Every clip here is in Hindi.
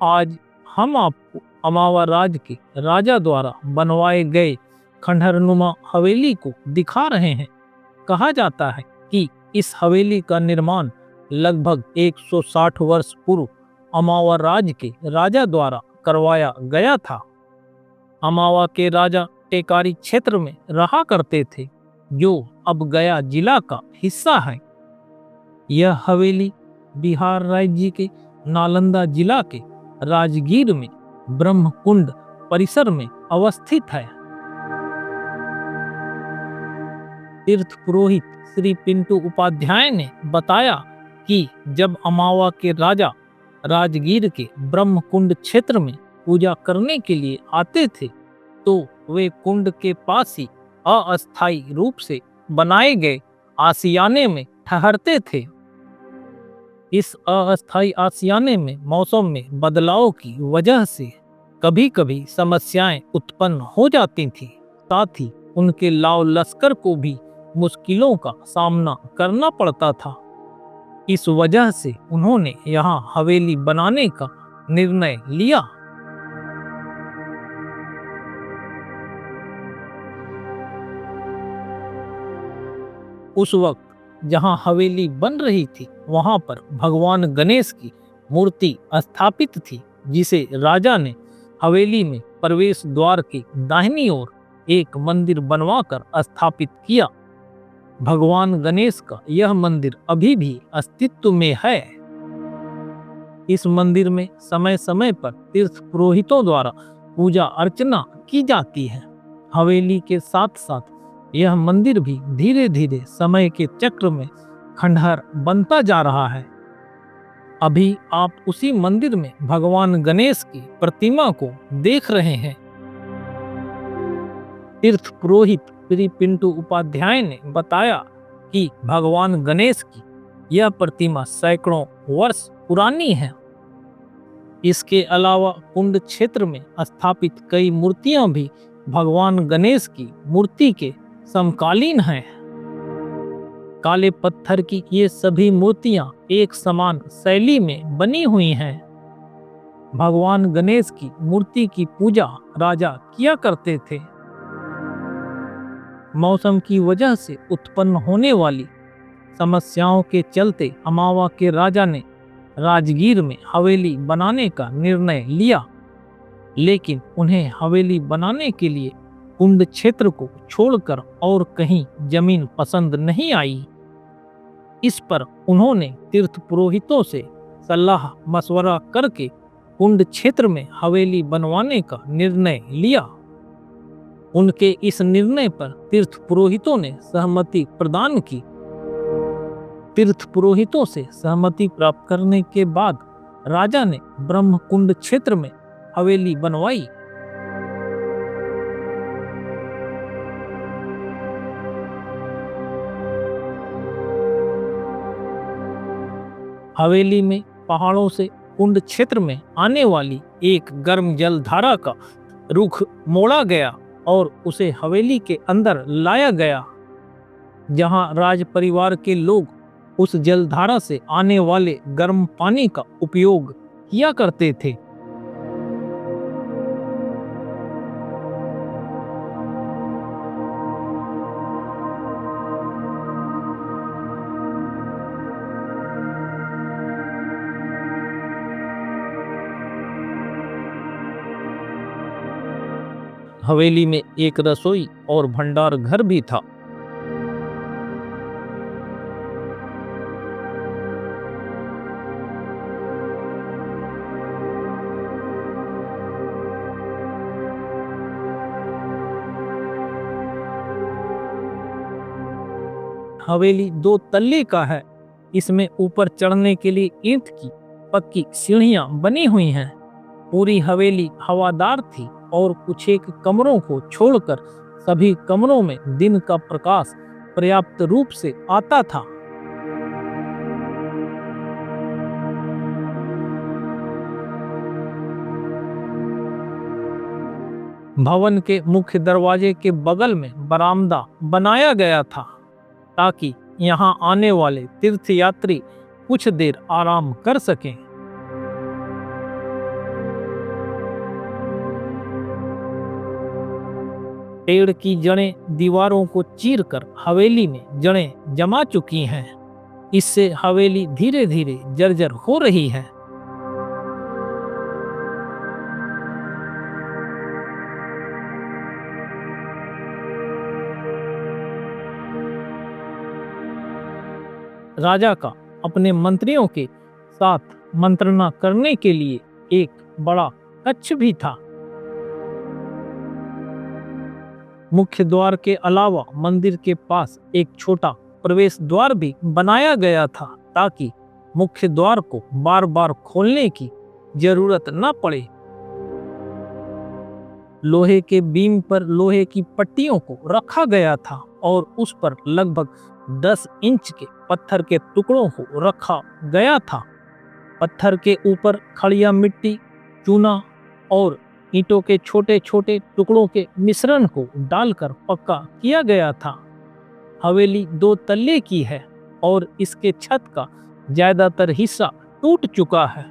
आज हम आपको अमावा राज के राजा द्वारा बनवाए गए खंडहरनुमा हवेली को दिखा रहे हैं। कहा जाता है कि इस हवेली का निर्माण लगभग 160 वर्ष पूर्व अमावा राज के राजा द्वारा करवाया गया था। अमावा के राजा टेकारी क्षेत्र में रहा करते थे, जो अब गया जिला का हिस्सा है। यह हवेली बिहार राज्य के नालंदा जिला के राजगीर में ब्रह्मकुंड परिसर में अवस्थित है। तीर्थ पुरोहित श्री पिंटू उपाध्याय ने बताया कि जब अमावा के राजा राजगीर के ब्रह्मकुंड क्षेत्र में पूजा करने के लिए आते थे, तो वे कुंड के पास ही अस्थायी रूप से बनाए गए आशियाने में ठहरते थे। इस अस्थायी आशियाने में मौसम में बदलाव की वजह से कभी कभी समस्याएं उत्पन्न हो जाती थी। साथ ही उनके लाव लश्कर को भी मुश्किलों का सामना करना पड़ता था। इस वजह से उन्होंने यहाँ हवेली बनाने का निर्णय लिया। उस वक्त जहाँ हवेली बन रही थी, वहाँ पर भगवान गणेश की मूर्ति स्थापित थी, जिसे राजा ने हवेली में प्रवेश द्वार के दाहिनी ओर एक मंदिर बनवाकर स्थापित किया। भगवान गणेश का यह मंदिर अभी भी अस्तित्व में है। इस मंदिर में समय समय पर तीर्थ पुरोहितों द्वारा पूजा अर्चना की जाती है। हवेली के साथ साथ यह मंदिर भी धीरे धीरे समय के चक्र में खंडहर बनता जा रहा है। अभी आप उसी मंदिर में भगवान गणेश की प्रतिमा को देख रहे हैं। तीर्थ पुरोहित श्री पिंटू उपाध्याय ने बताया कि भगवान गणेश की यह प्रतिमा सैकड़ों वर्ष पुरानी है। इसके अलावा कुंड क्षेत्र में स्थापित कई मूर्तियां भी भगवान गणेश की मूर्ति के समकालीन हैं। काले पत्थर की ये सभी मूर्तियां एक समान शैली में बनी हुई हैं। भगवान गणेश की मूर्ति की पूजा राजा किया करते थे। मौसम की वजह से उत्पन्न होने वाली समस्याओं के चलते अमावा के राजा ने राजगीर में हवेली बनाने का निर्णय लिया, लेकिन उन्हें हवेली बनाने के लिए कुंड क्षेत्र को छोड़कर और कहीं जमीन पसंद नहीं आई। इस पर उन्होंने तीर्थ पुरोहितों से सलाह मशवरा करके कुंड क्षेत्र में हवेली बनवाने का निर्णय लिया। उनके इस निर्णय पर तीर्थ पुरोहितों ने सहमति प्रदान की। तीर्थ पुरोहितों से सहमति प्राप्त करने के बाद राजा ने ब्रह्मकुंड क्षेत्र में हवेली बनवाई। हवेली में पहाड़ों से कुंड क्षेत्र में आने वाली एक गर्म जल धारा का रुख मोड़ा गया और उसे हवेली के अंदर लाया गया, जहां राज परिवार के लोग उस जलधारा से आने वाले गर्म पानी का उपयोग किया करते थे। हवेली में एक रसोई और भंडार घर भी था। हवेली 2 तल्ले का है। इसमें ऊपर चढ़ने के लिए ईंट की पक्की सीढ़ियां बनी हुई हैं। पूरी हवेली हवादार थी और कुछ एक कमरों को छोड़कर सभी कमरों में दिन का प्रकाश पर्याप्त रूप से आता था। भवन के मुख्य दरवाजे के बगल में बरामदा बनाया गया था, ताकि यहाँ आने वाले तीर्थयात्री कुछ देर आराम कर सकें। पेड़ की जड़ें दीवारों को चीरकर हवेली में जड़ें जमा चुकी हैं। इससे हवेली धीरे धीरे जर्जर हो रही है। राजा का अपने मंत्रियों के साथ मंत्रणा करने के लिए एक बड़ा कक्ष भी था। मुख्य द्वार के अलावा मंदिर के पास एक छोटा प्रवेश द्वार भी बनाया गया था, ताकि मुख्य द्वार को बार बार खोलने की जरूरत न पड़े। लोहे के बीम पर लोहे की पट्टियों को रखा गया था और उस पर लगभग 10 इंच के पत्थर के टुकड़ों को रखा गया था। पत्थर के ऊपर खड़िया मिट्टी, चूना और ईंटों के छोटे छोटे टुकड़ों के मिश्रण को डालकर पक्का किया गया था। हवेली 2 तल्ले की है और इसके छत का ज्यादातर हिस्सा टूट चुका है।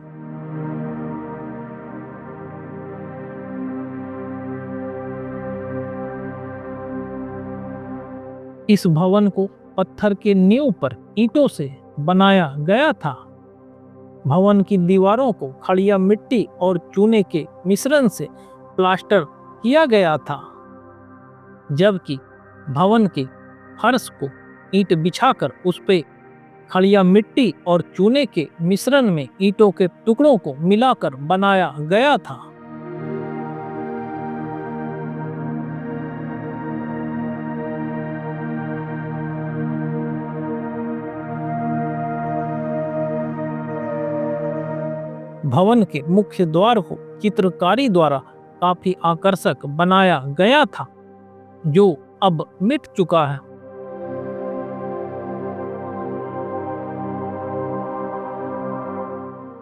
इस भवन को पत्थर के नींव पर ईंटों से बनाया गया था। भवन की दीवारों को खड़िया मिट्टी और चूने के मिश्रण से प्लास्टर किया गया था, जबकि भवन के फर्श को ईंट बिछाकर उस पे खड़िया मिट्टी और चूने के मिश्रण में ईंटों के टुकड़ों को मिलाकर बनाया गया था। भवन के मुख्य द्वार को चित्रकारी द्वारा काफी आकर्षक बनाया गया था, जो अब मिट चुका है।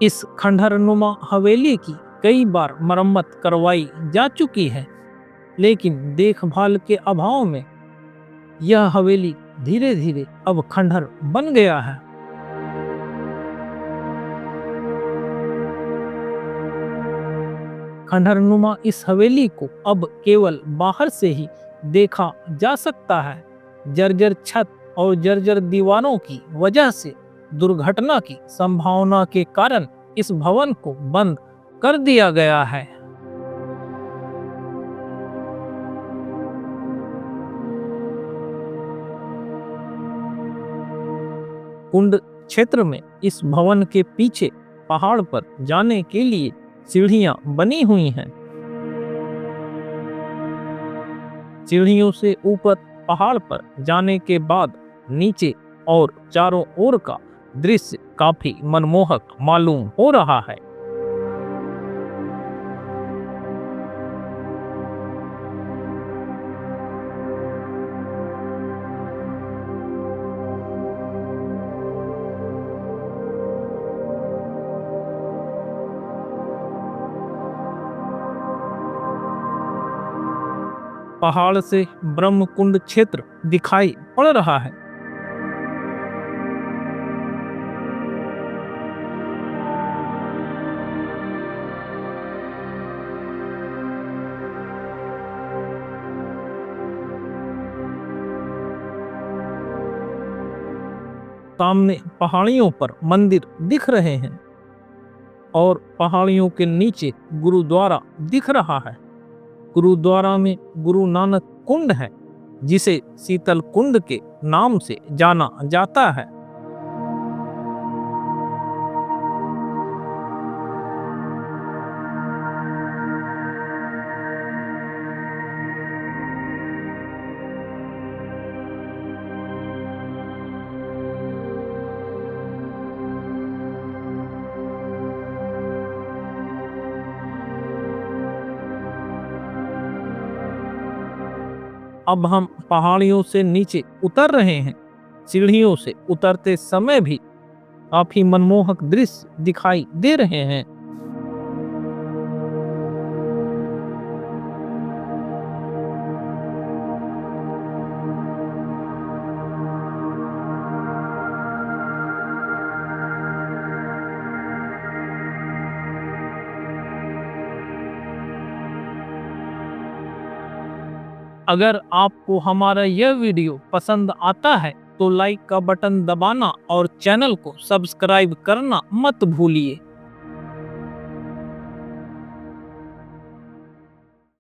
इस खंडहरनुमा हवेली की कई बार मरम्मत करवाई जा चुकी है, लेकिन देखभाल के अभाव में यह हवेली धीरे धीरे अब खंडहर बन गया है। खंडहरनुमा इस हवेली को अब केवल बाहर से ही देखा जा सकता है। जर्जर छत और जर्जर दीवारों की वजह से दुर्घटना की संभावना के कारण इस भवन को बंद कर दिया गया है। कुंड क्षेत्र में इस भवन के पीछे पहाड़ पर जाने के लिए सीढ़ियां बनी हुई हैं। सीढ़ियों से ऊपर पहाड़ पर जाने के बाद नीचे और चारों ओर का दृश्य काफी मनमोहक मालूम हो रहा है। पहाड़ से ब्रह्मकुंड क्षेत्र दिखाई पड़ रहा है। सामने पहाड़ियों पर मंदिर दिख रहे हैं और पहाड़ियों के नीचे गुरुद्वारा दिख रहा है। गुरुद्वारा में गुरु नानक कुंड है, जिसे शीतल कुंड के नाम से जाना जाता है। अब हम पहाड़ियों से नीचे उतर रहे हैं। सीढ़ियों से उतरते समय भी काफी मनमोहक दृश्य दिखाई दे रहे हैं। अगर आपको हमारा यह वीडियो पसंद आता है तो लाइक का बटन दबाना और चैनल को सब्सक्राइब करना मत भूलिए।